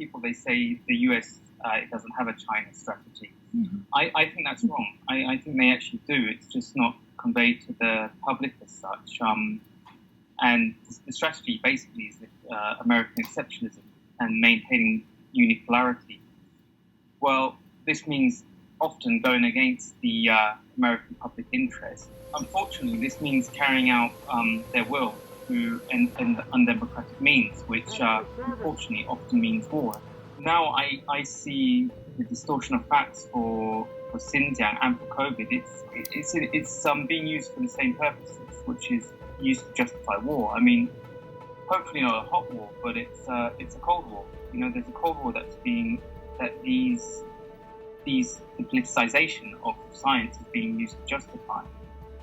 people, they say the US it doesn't have a China strategy. Mm-hmm. I think that's wrong. I think they actually do. It's just not conveyed to the public as such. And the strategy basically is American exceptionalism and maintaining unipolarity. Well, this means often going against the American public interest. Unfortunately, this means carrying out their will through undemocratic means, which unfortunately often means war. Now I see the distortion of facts for Xinjiang and for COVID. It's being used for the same purposes, which is used to justify war. I mean, hopefully not a hot war, but it's a cold war. You know, there's a cold war the politicization of science is being used to justify.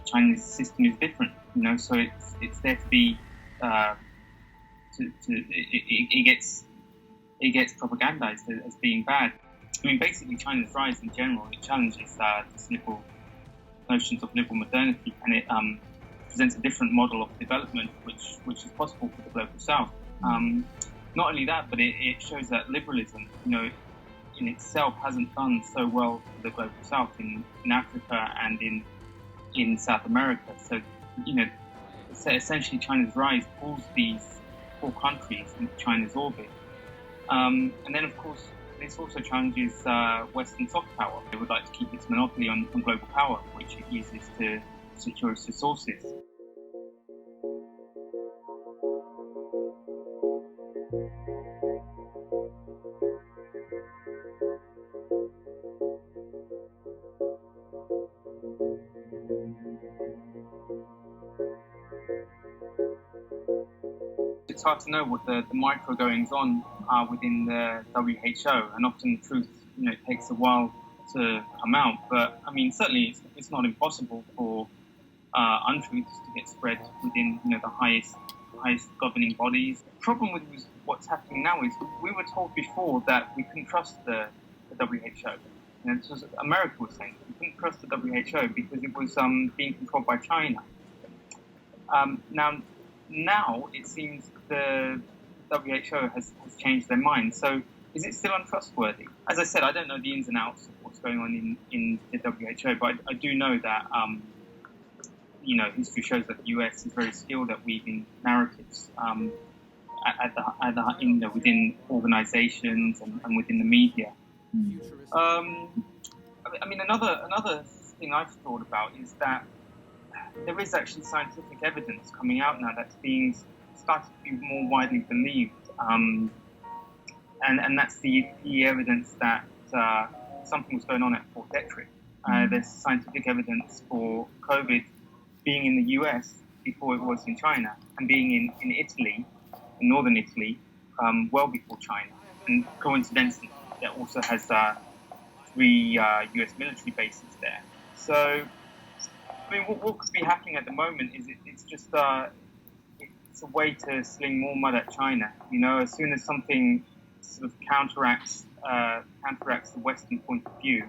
China's system is different, you know, so it's there to be it gets propagandized as being bad. I mean, basically, China's rise in general, it challenges these liberal notions of liberal modernity, and it presents a different model of development, which is possible for the global South. Not only that, but it shows that liberalism, you know, in itself hasn't done so well for the global South in Africa and in South America. So, you know, essentially China's rise pulls these four countries into China's orbit. And then, of course, this also challenges Western soft power. It would like to keep its monopoly on global power, which it uses to secure its resources. It's hard to know what the micro goings on are within the WHO, and often the truth, you know, takes a while to come out. But I mean, certainly it's not impossible for untruths to get spread within, you know, the highest governing bodies. The problem with what's happening now is we were told before that we couldn't trust the WHO. You know, this was America was saying we couldn't trust the WHO because it was being controlled by China. Now it seems the WHO has changed their mind. So is it still untrustworthy? As I said, I don't know the ins and outs of what's going on in the WHO, but I do know that you know, history shows that the US is very skilled at weaving narratives within organizations and within the media. I mean, another thing I've thought about is that there is actually scientific evidence coming out now that's being started to be more widely believed, and that's the evidence that something was going on at Fort Detrick. There's scientific evidence for COVID being in the US before it was in China, and being in Italy, in northern Italy, well before China. And coincidentally, that also has 3 US military bases there. So, I mean, what could be happening at the moment is it's just it's a way to sling more mud at China. You know, as soon as something sort of counteracts the Western point of view,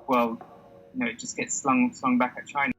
well, you know, it just gets slung back at China.